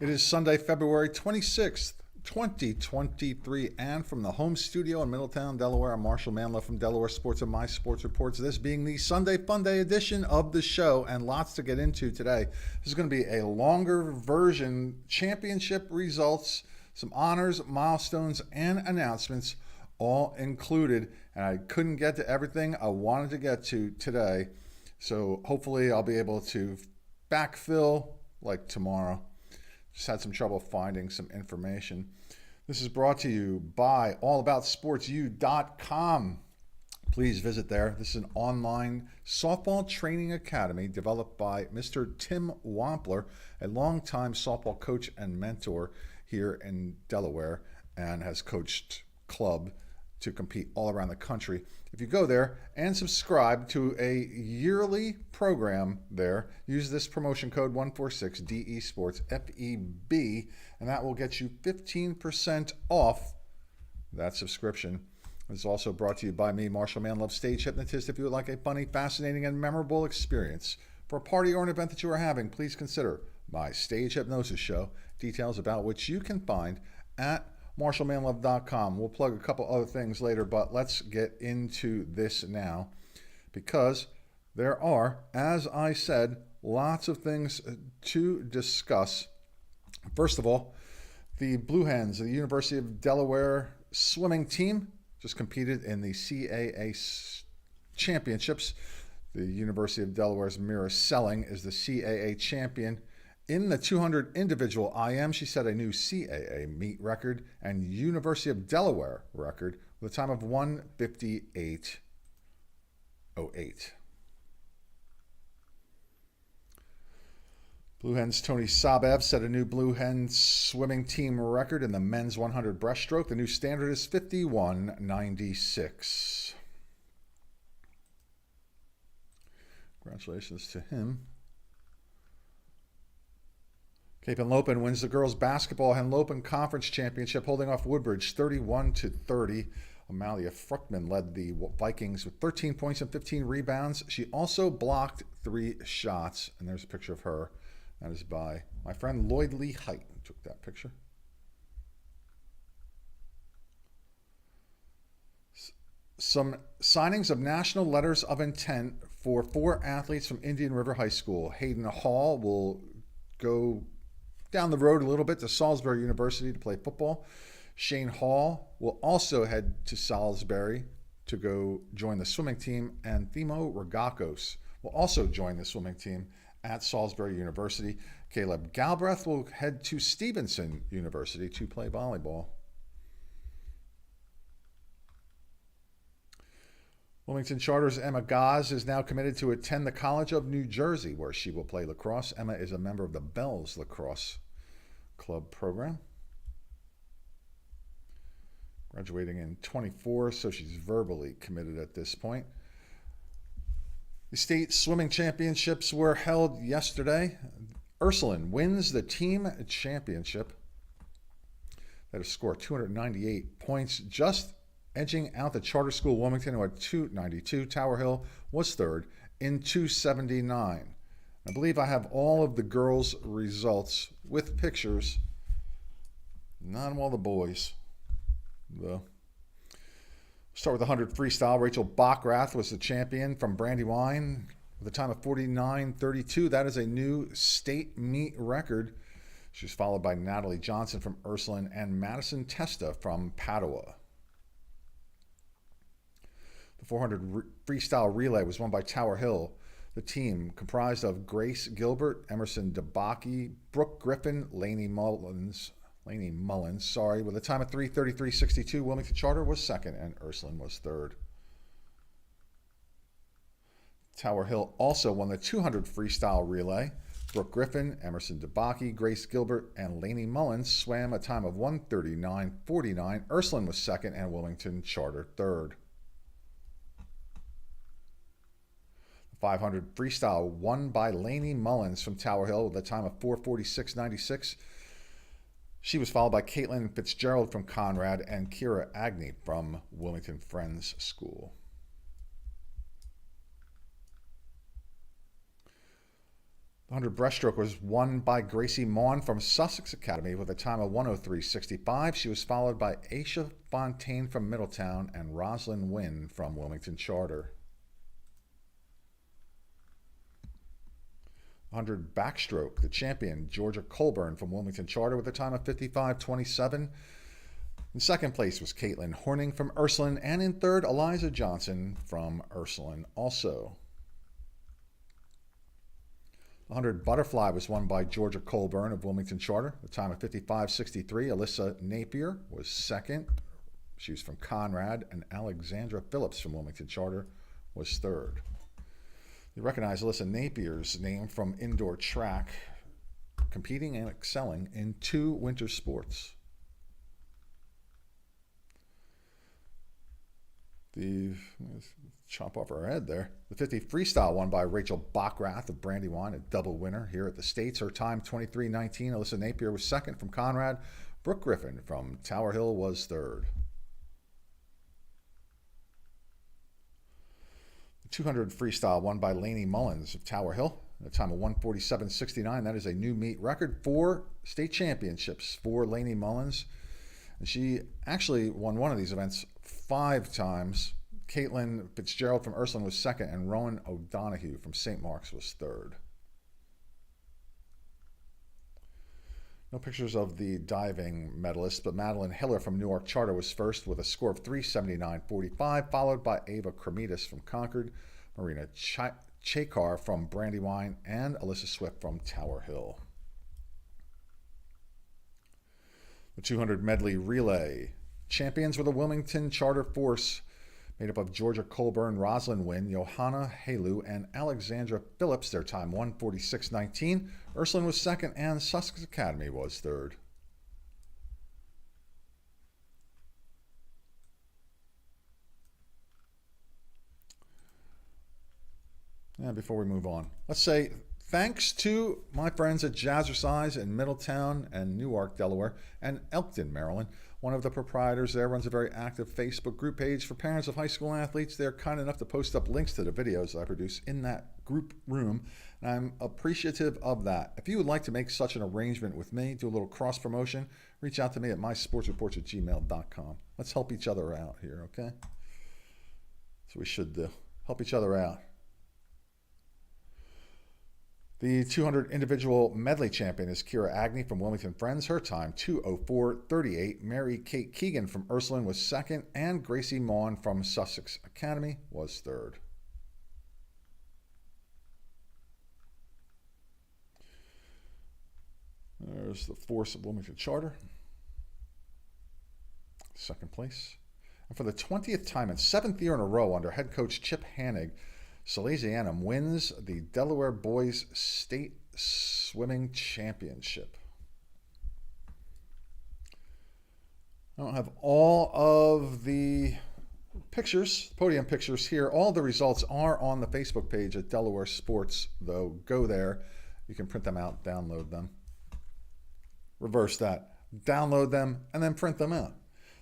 It is Sunday, February 26th, 2023, and from the home studio in Middletown, Delaware, I'm Marshal Manlove from Delaware Sports and My Sports Reports. This being the Sunday Funday edition of the show, and lots to get into today. This is going to be a longer version, championship results, some honors, milestones, and announcements all included. And I couldn't get to everything I wanted to get to today, so hopefully I'll be able to backfill like tomorrow. Just had some trouble finding some information. This is brought to you by allaboutsportsu.com. Please visit there. This is an online softball training academy developed by Mr. Tim Wampler, a longtime softball coach and mentor here in Delaware, and has coached club to compete all around the country. If you go there and subscribe to a yearly program there, use this promotion code 146DE Sports FEB, and that will get you 15% off that subscription. It's also brought to you by me, Marshal Manlove, stage hypnotist. If you would like a funny, fascinating, and memorable experience for a party or an event that you are having, please consider my stage hypnosis show, details about which you can find at MarshalManlove.com. We'll plug a couple other things later, but let's get into this now because there are, as I said, lots of things to discuss. First of all, the Blue Hens of the University of Delaware swimming team just competed in the CAA championships. The University of Delaware's Mira Selling is the CAA champion. In the 200 individual IM, she set a new CAA meet record and University of Delaware record with a time of 1:58.08. Blue Hens Tony Sabev set a new Blue Hens swimming team record in the men's 100 breaststroke. The new standard is 51.96. Congratulations to him. Cape Henlopen wins the girls basketball Henlopen Conference Championship, holding off Woodbridge 31-30. Amalia Fruchtman led the Vikings with 13 points and 15 rebounds. She also blocked 3 shots, and there's a picture of her. That is by my friend Lloyd Lee Height, who took that picture. Some signings of national letters of intent for 4 athletes from Indian River High School. Hayden Hall will go down the road a little bit to Salisbury University to play football. Shane Hall will also head to Salisbury to go join the swimming team, and Themo Ragakos will also join the swimming team at Salisbury University. Caleb Galbraith will head to Stevenson University to play volleyball. Wilmington Charter's Emma Gaz is now committed to attend the College of New Jersey, where she will play lacrosse. Emma is a member of the Bells Lacrosse Club program. Graduating in 24, so she's verbally committed at this point. The state swimming championships were held yesterday. Ursuline wins the team championship. That is score 298 points, just edging out the charter school Wilmington, who had 292. Tower Hill was third in 279. I believe I have all of the girls' results with pictures. Not all the boys, though. Start with the 100 freestyle. Rachel Bachrath was the champion from Brandywine with a time of 49.32. That is a new state meet record. She's followed by Natalie Johnson from Ursuline and Madison Testa from Padua. The 400 freestyle relay was won by Tower Hill. The team comprised of Grace Gilbert, Emerson DeBaki, Brooke Griffin, Lainey Mullins, with a time of 3:33.62. Wilmington Charter was second and Ursuline was third. Tower Hill also won the 200 freestyle relay. Brooke Griffin, Emerson DeBaki, Grace Gilbert, and Lainey Mullins swam a time of 1:39.49. Ursuline was second and Wilmington Charter third. 500 freestyle won by Lainey Mullins from Tower Hill with a time of 4:46.96. She was followed by Caitlin Fitzgerald from Conrad and Kira Agnew from Wilmington Friends School. The 100 breaststroke was won by Gracie Maughan from Sussex Academy with a time of 103.65. She was followed by Aisha Fontaine from Middletown and Rosalind Wynn from Wilmington Charter. 100 backstroke, the champion Georgia Colburn from Wilmington Charter with a time of 55.27. In second place was Caitlin Horning from Ursuline, and in third, Eliza Johnson from Ursuline also. The 100 butterfly was won by Georgia Colburn of Wilmington Charter, the time of 55.63. Alyssa Napier was second. She was from Conrad, and Alexandra Phillips from Wilmington Charter was third. You recognize Alyssa Napier's name from indoor track, competing and excelling in 2 winter sports. Chop off her head there. The 50 freestyle won by Rachel Bachrath of Brandywine, a double winner here at the States. Her time 23.19. Alyssa Napier was second from Conrad. Brooke Griffin from Tower Hill was third. The 200 freestyle won by Lainey Mullins of Tower Hill, a time of 147.69. That is a new meet record. 4 state championships for Lainey Mullins. And she actually won one of these events 5 times. Caitlin Fitzgerald from Ursuline was second, and Rowan O'Donoghue from St. Mark's was third. No pictures of the diving medalists, but Madeline Hiller from Newark Charter was first with a score of 379.45, followed by Ava Kremidas from Concord, Marina Chakar from Brandywine, and Alyssa Swift from Tower Hill. The 200 medley relay champions were the Wilmington Charter Force, made up of Georgia Colburn, Rosalind Wynn, Johanna Halu, and Alexandra Phillips. Their time 146.19. Ursuline was second, and Sussex Academy was third. And before we move on, let's say thanks to my friends at Jazzercise in Middletown and Newark, Delaware, and Elkton, Maryland. One of the proprietors there runs a very active Facebook group page for parents of high school athletes. They're kind enough to post up links to the videos I produce in that group room, and I'm appreciative of that. If you would like to make such an arrangement with me, do a little cross-promotion, reach out to me at mysportsreports@gmail.com. Let's help each other out here, okay? That's what we should do. Help each other out. The 200 individual medley champion is Kira Agnew from Wilmington Friends. Her time, 2:04.38. Mary Kate Keegan from Ursuline was second, and Gracie Maughan from Sussex Academy was third. There's the force of Wilmington Charter. Second place. And for the 20th time and 7th year in a row under head coach Chip Hanig, Salesianum wins the Delaware Boys State Swimming Championship. I don't have all of the pictures, podium pictures here. All the results are on the Facebook page at Delaware Sports, though. Go there. You can print them out, download them. Reverse that. Download them, and then print them out.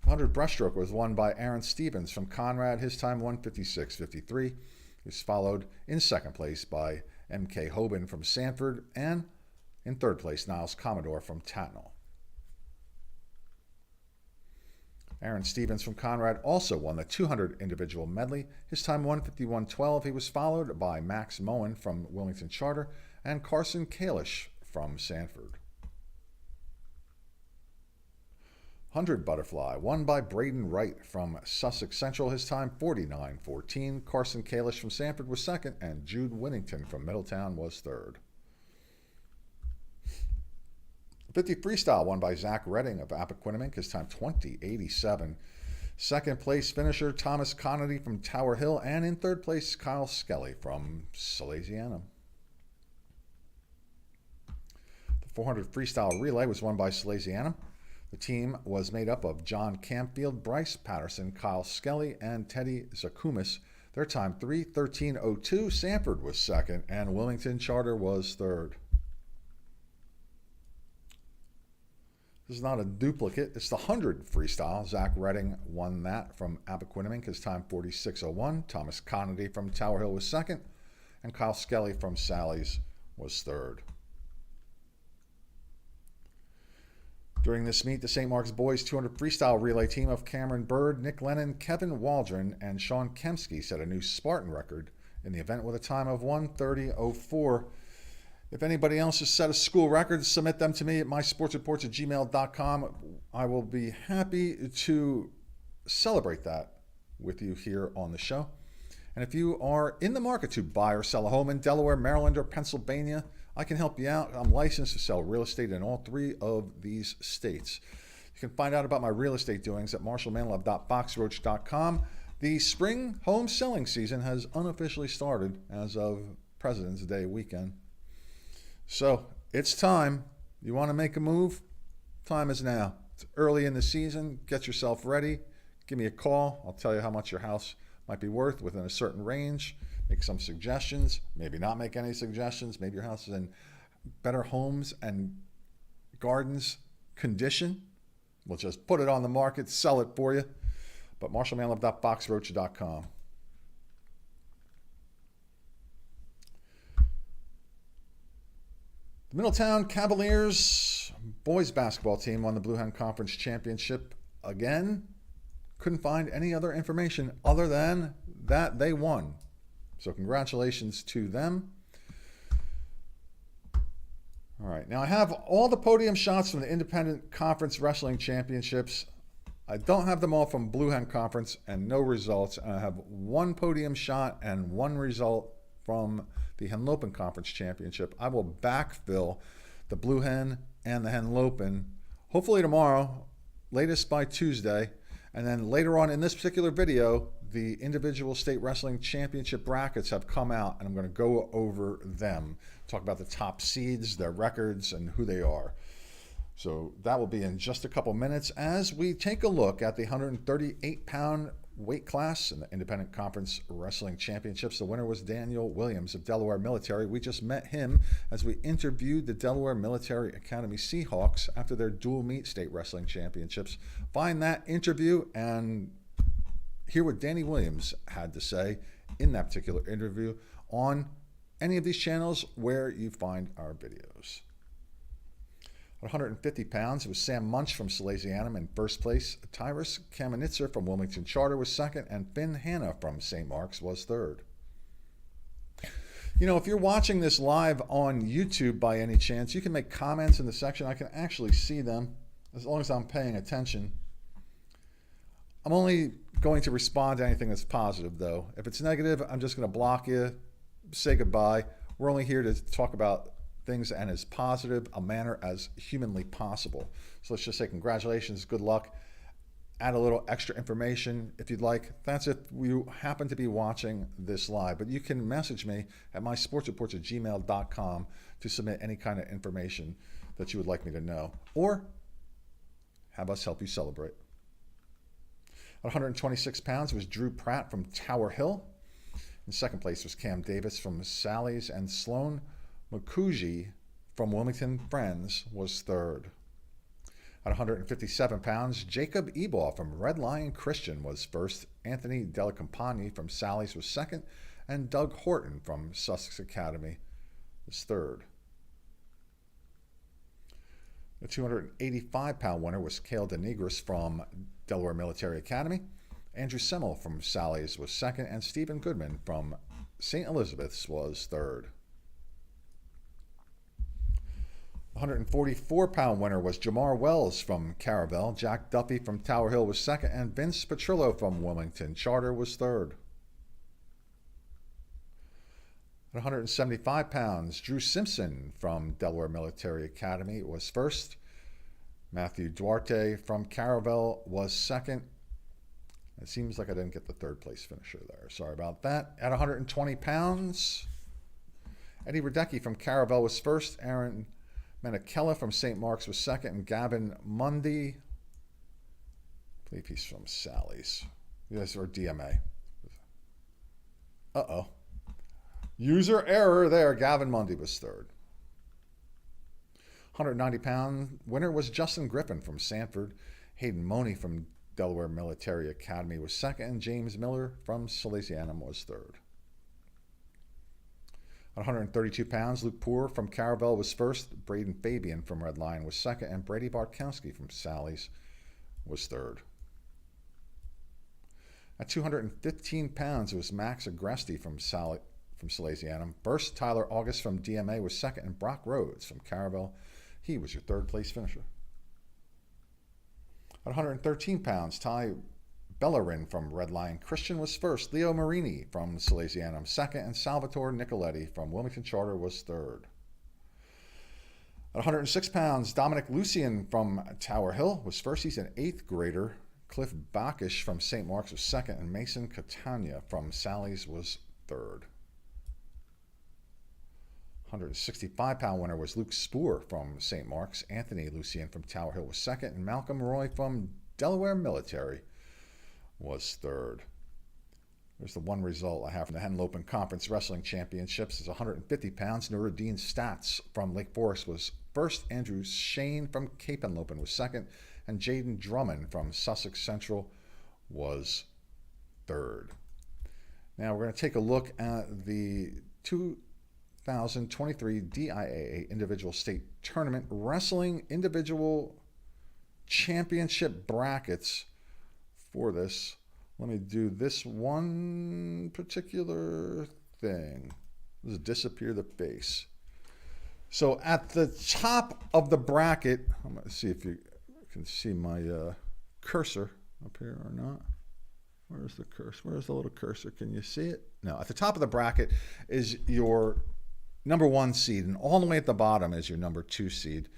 The 100 breaststroke was won by Aaron Stevens from Conrad. His time, 1:56.53. He was followed in second place by M.K. Hoban from Sanford, and in third place, Niles Commodore from Tatnall. Aaron Stevens from Conrad also won the 200 individual medley. His time, 1:51.12. He was followed by Max Moen from Wilmington Charter and Carson Kalish from Sanford. 100 butterfly, won by Braden Wright from Sussex Central. His time, 49.14. Carson Kalish from Sanford was second, and Jude Winnington from Middletown was third. 50 freestyle, won by Zach Redding of Appoquinimink. His time, 20.87. Second place finisher, Thomas Connolly from Tower Hill, and in third place, Kyle Skelly from Salesianum. The 400 freestyle relay was won by Salesianum. The team was made up of John Campfield, Bryce Patterson, Kyle Skelly, and Teddy Zakumis. Their time, 3:13.02. Sanford was second, and Wilmington Charter was third. This is not a duplicate. It's the 100 freestyle. Zach Redding won that from Appoquinimink. His time, 46.01. Thomas Connolly from Tower Hill was second, and Kyle Skelly from Sally's was third. During this meet, the St. Mark's Boys 200 freestyle relay team of Cameron Bird, Nick Lennon, Kevin Waldron, and Sean Kemsky set a new Spartan record in the event with a time of 1:30:04. If anybody else has set a school record, submit them to me at mysportsreports@gmail.com. I will be happy to celebrate that with you here on the show. And if you are in the market to buy or sell a home in Delaware, Maryland, or Pennsylvania, I can help you out. I'm licensed to sell real estate in all three of these states. You can find out about my real estate doings at marshalmanlove.boxroach.com. The spring home selling season has unofficially started as of President's Day weekend. So it's time. You want to make a move? Time is now. It's early in the season. Get yourself ready. Give me a call. I'll tell you how much your house might be worth within a certain range. Make some suggestions. Maybe not make any suggestions. Maybe your house is in better homes and gardens condition. We'll just put it on the market, sell it for you. But marshalmanlove.boxroach.com. The Middletown Cavaliers boys basketball team won the Blue Hen Conference Championship again. Couldn't find any other information other than that they won. So congratulations to them. All right, now I have all the podium shots from the Independent Conference Wrestling Championships. I don't have them all from Blue Hen Conference and no results. And I have one podium shot and one result from the Henlopen Conference Championship. I will backfill the Blue Hen and the Henlopen hopefully tomorrow, latest by Tuesday. And then later on in this particular video, the individual state wrestling championship brackets have come out, and I'm going to go over them, talk about the top seeds, their records, and who they are. So that will be in just a couple minutes as we take a look at the 138-pound weight class in the Independent Conference Wrestling Championships. The winner was Daniel Williams of Delaware Military. We just met him as we interviewed the Delaware Military Academy Seahawks after their dual meet state wrestling championships. Find that interview and hear what Danny Williams had to say in that particular interview on any of these channels where you find our videos. At 150 pounds, it was Sam Munch from Salesianum in first place. Tyrus Kamenitzer from Wilmington Charter was second, and Finn Hanna from St. Mark's was third. You know, if you're watching this live on YouTube by any chance, you can make comments in the section. I can actually see them as long as I'm paying attention. I'm only going to respond to anything that's positive, though. If it's negative, I'm just going to block you, say goodbye. We're only here to talk about things and as positive a manner as humanly possible. So let's just say congratulations, good luck. Add a little extra information if you'd like. That's if you happen to be watching this live. But you can message me at mysportsreports@gmail.com to submit any kind of information that you would like me to know, or have us help you celebrate. At 126 pounds, it was Drew Pratt from Tower Hill. In second place was Cam Davis from Sally's, and Sloan Mukuji from Wilmington Friends was third. At 157 pounds, Jacob Ebaugh from Red Lion Christian was first. Anthony Delacampagni from Sally's was second, and Doug Horton from Sussex Academy was third. The 285-pound winner was Cale Denigris from Delaware Military Academy. Andrew Semmel from Sally's was second, and Stephen Goodman from St. Elizabeth's was third. 144-pound winner was Jamar Wells from Caravel. Jack Duffy from Tower Hill was second, and Vince Petrillo from Wilmington Charter was third. At 175 pounds, Drew Simpson from Delaware Military Academy was first. Matthew Duarte from Caravel was second. It seems like I didn't get the third place finisher there. Sorry about that. At 120 pounds, Eddie Radecki from Caravel was first. Aaron Menakella from St. Mark's was second, and Gavin Mundy, I believe he's from Sally's, yes, or DMA. Uh-oh. User error there. Gavin Mundy was third. 190-pound winner was Justin Griffin from Sanford. Hayden Money from Delaware Military Academy was second, and James Miller from Salesianum was third. At 132 pounds, Luke Poor from Caravel was first, Braden Fabian from Red Lion was second, and Brady Bartkowski from Sally's was third. At 215 pounds, it was Max Agresti from Salesianum. First, Tyler August from DMA was second, and Brock Rhodes from Caravel, he was your third place finisher. At 113 pounds, Ty Bellerin from Red Lion Christian was first. Leo Marini from Salesianum second, and Salvatore Nicoletti from Wilmington Charter was third. At 106 pounds, Dominic Lucian from Tower Hill was first. He's an 8th grader. Cliff Bacchish from St. Mark's was second, and Mason Catania from Sally's was third. 165-pound winner was Luke Spoor from St. Mark's. Anthony Lucian from Tower Hill was second, and Malcolm Roy from Delaware Military was third. There's the one result I have from the Henlopen Conference Wrestling Championships. Is 150 pounds. Nuruddin Stats from Lake Forest was first. Andrew Shane from Cape Henlopen was second, and Jaden Drummond from Sussex Central was third. Now we're going to take a look at the 2023 DIAA Individual State Tournament Wrestling Individual Championship brackets for this. Let me do this one particular thing. Let's disappear the face. So at the top of the bracket, I'm going to see if you can see my cursor up here or not. Where's the cursor? Where's the little cursor? Can you see it? No. At the top of the bracket is your number 1 seed, and all the way at the bottom is your number 2 seed.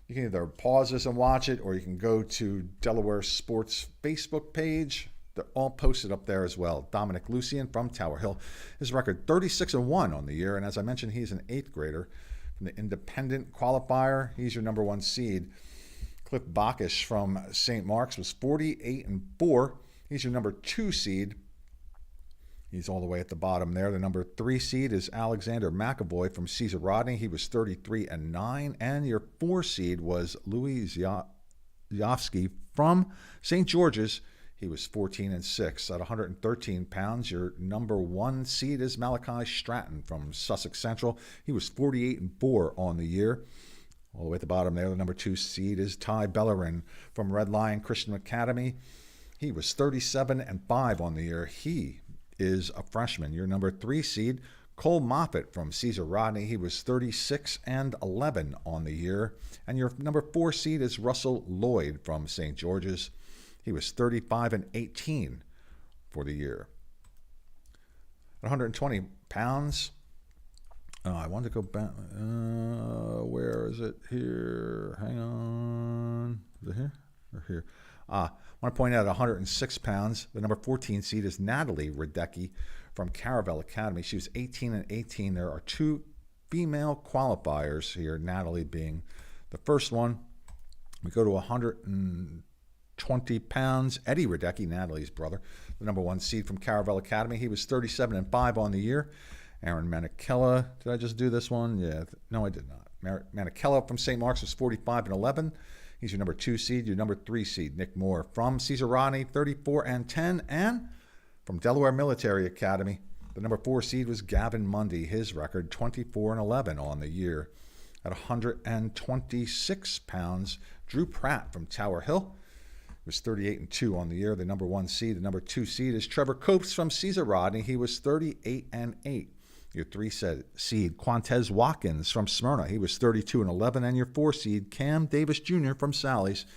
You can either pause this and watch it, or you can go to Delaware Sports Facebook page. They're all posted up there as well. Dominic Lucian from Tower Hill. His record 36-1 on the year, and as I mentioned, he's an 8th grader. From the independent qualifier, he's your number 1 seed. Cliff Bacchish from St. Mark's was 48-4. He's your number 2 seed. He's all the way at the bottom there. The number 3 seed is Alexander McAvoy from Cesar Rodney. He was 33-9. And your 4 seed was Louis Zayovsky from St. George's. He was 14-6. At 113 pounds, your number 1 seed is Malachi Stratton from Sussex Central. He was 48-4 on the year. All the way at the bottom there, the number 2 seed is Ty Bellerin from Red Lion Christian Academy. He was 37-5 on the year. He is a freshman. Your number 3 seed, Cole Moffitt from Cesar Rodney. He was 36-11 on the year. And your number 4 seed is Russell Lloyd from St. George's. He was 35-18 for the year. At 120 pounds, I wanted to go back. Where is it? Here. Hang on. Is it here or here? I want to point out at 106 pounds, the number 14 seed is Natalie Radecki from Caravel Academy. She was 18-18. There are 2 female qualifiers here, Natalie being the first one. We go to 120 pounds. Eddie Radecki, Natalie's brother, the number 1 seed from Caravel Academy. He was 37-5 on the year. Aaron Manicella, did I just do this one? Yeah, no, I did not. Manicella from St. Mark's was 45-11. He's your number 2 seed. Your number 3 seed, Nick Moore from Cesar Rodney, 34-10. And from Delaware Military Academy, the number 4 seed was Gavin Mundy. His record, 24-11 on the year. At 126 pounds, Drew Pratt from Tower Hill was 38-2 on the year. The number 1 seed. The number 2 seed is Trevor Copes from Cesar Rodney. He was 38-8. Your 3 seed, Quantez Watkins from Smyrna. He was 32-11. And your 4 seed, Cam Davis Jr. from Sally's.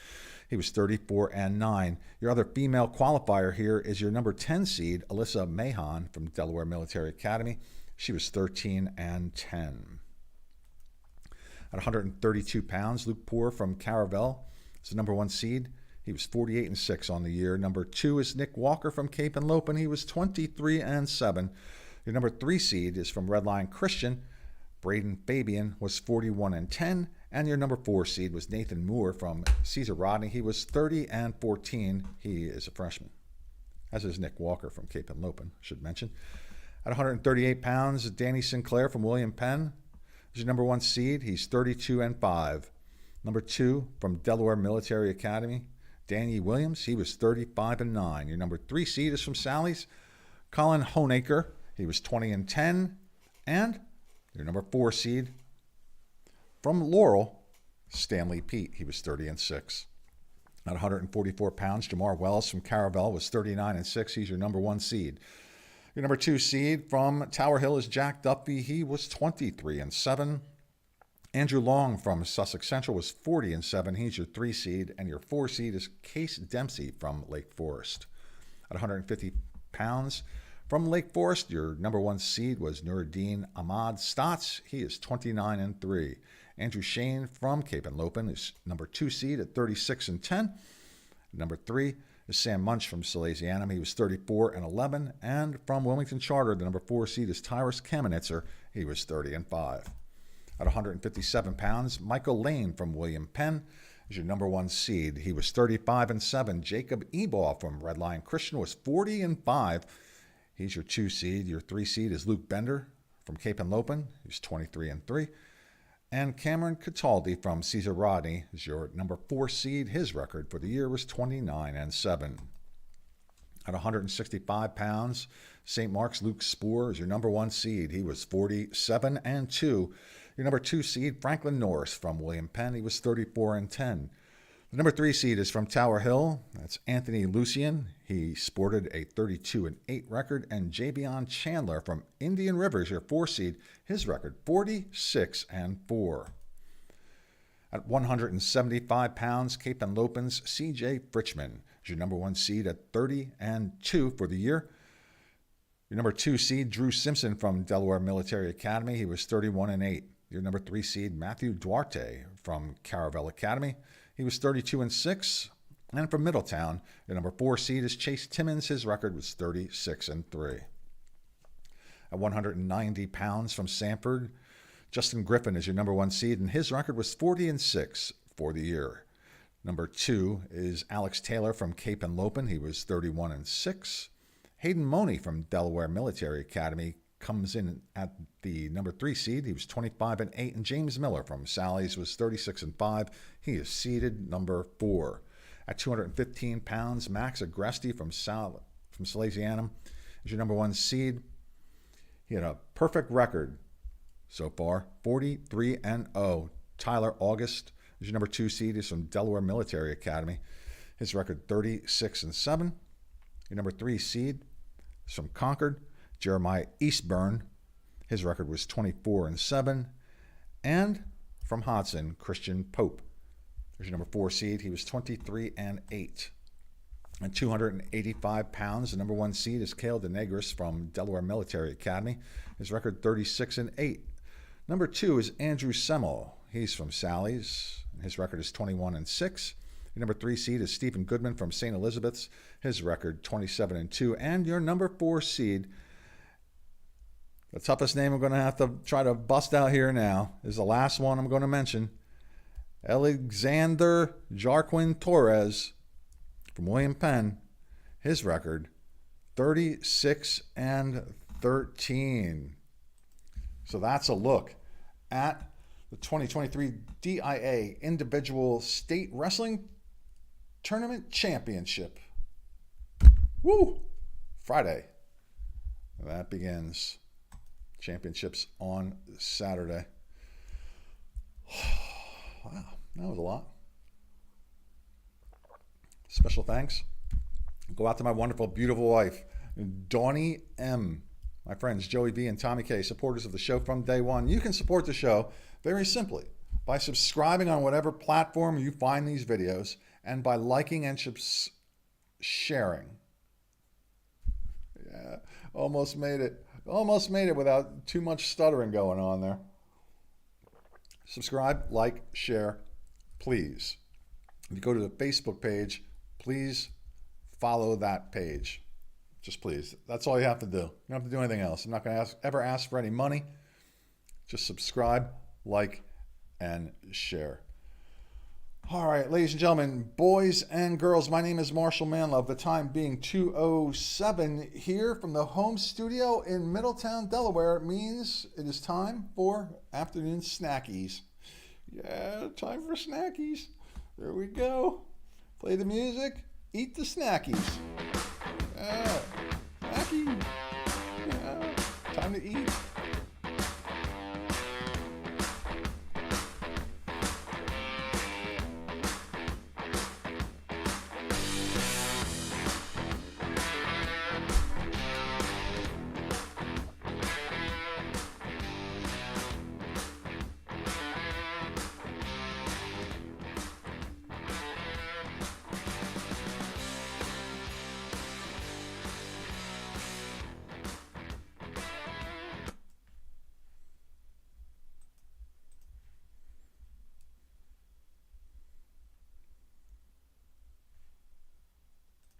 He was 34-9. Your other female qualifier here is your number 10 seed, Alyssa Mahon from Delaware Military Academy. She was 13-10. At 132 pounds, Luke Poor from Caravel is the number 1 seed. He was 48-6 on the year. Number 2 is Nick Walker from Cape Henlopen. He was 23-7. Your number 3 seed is from Red Lion Christian. Braden Fabian was 41-10. And your number 4 seed was Nathan Moore from Cesar Rodney. He was 30-14. He is a freshman, as is Nick Walker from Cape Henlopen, should mention. At 138 pounds, Danny Sinclair from William Penn is your number 1 seed. He's 32-5. Number 2 from Delaware Military Academy, Danny Williams. He was 35-9. Your number 3 seed is from Sally's, Colin Honaker. He was 20-10. And Your number 4 seed from Laurel, Stanley Pete. He was 30-6. At 144 pounds, Jamar Wells from Caravel was 39-6. He's your number 1 seed. Your number 2 seed from Tower Hill is Jack Duffy. He was 23-7. Andrew Long from Sussex Central was 40-7. He's your 3 seed. And your 4 seed is Case Dempsey from Lake Forest. At 150 pounds from Lake Forest, your number 1 seed was Nuruddin Ahmad Stotts. He is 29-3. Andrew Shane from Cape and Lopin is number 2 seed at 36-10. Number 3 is Sam Munch from Salesianum. He was 34-11. And from Wilmington Charter, the number 4 seed is Tyrus Kamenitzer. He was 30-5. At 157 pounds, Michael Lane from William Penn is your number 1 seed. He was 35-7. Jacob Ebaugh from Red Lion Christian was 40-5. He's your 2 seed. Your 3 seed is Luke Bender from Cape and Lopin. He's 23-3. And Cameron Cataldi from Cesar Rodney is your number 4 seed. His record for the year was 29-7. At 165 pounds, St. Mark's Luke Spoor is your number 1 seed. He was 47-2. Your number 2 seed, Franklin Norris from William Penn. He was 34-10. The number 3 seed is from Tower Hill. That's Anthony Lucian. He sported a 32-8 record. And Javion Chandler from Indian Rivers, your 4 seed. His record, 46-4. At 175 pounds, Cape and Lopin's C.J. Fritchman is your number 1 seed at 30-2 for the year. Your number 2 seed, Drew Simpson from Delaware Military Academy. He was 31-8. Your number 3 seed, Matthew Duarte from Caravel Academy. He was 32-6. And from Middletown, your number 4 seed is Chase Timmons. His record was 36-3. At 190 pounds from Sanford, Justin Griffin is your number 1 seed, and his record was 40-6 for the year. Number 2 is Alex Taylor from Cape and Lopin. He was 31-6. Hayden Money from Delaware Military Academy comes in at the number 3 seed. He was 25-8. And James Miller from Sally's was 36-5. He is seeded number 4. At 215 pounds, Max Agresti from Salesianum is your number 1 seed. He had a perfect record so far, 43-0. Tyler August is your number 2 seed. He's from Delaware Military Academy. His record 36-7. Your number 3 seed is from Concord, Jeremiah Eastburn. His record was 24-7. And from Hodson, Christian Pope. There's your number 4 seed. He was 23-8. At 285 pounds, the number 1 seed is Cale DeNegris from Delaware Military Academy. His record 36-8. Number 2 is Andrew Semmel. He's from Sally's. His record is 21-6. Your number 3 seed is Stephen Goodman from St. Elizabeth's. His record 27-2. And your number 4 seed, the toughest name I'm going to have to try to bust out here now, is the last one I'm going to mention. Alexander Jarquin Torres from William Penn. His record 36-13. So that's a look at the 2023 DIA Individual State Wrestling Tournament Championship. Woo! Friday. That begins. Championships on Saturday. Wow, that was a lot. Special thanks go out to my wonderful, beautiful wife, Dawnie M., my friends Joey V. and Tommy K., supporters of the show from day one. You can support the show very simply by subscribing on whatever platform you find these videos and by liking and sharing. Yeah, almost made it. Almost made it without too much stuttering going on there. Subscribe, like, share, please. If you go to the Facebook page, please follow that page. Just please. That's all you have to do. You don't have to do anything else. I'm not going to ever ask for any money. Just subscribe, like, and share. All right, ladies and gentlemen, boys and girls, my name is Marshal Manlove. The time being 2:07 here from the home studio in Middletown, Delaware. It means it is time for afternoon snackies. Yeah, time for snackies. There we go. Play the music, eat the snackies. Yeah, snacky. Yeah, time to eat.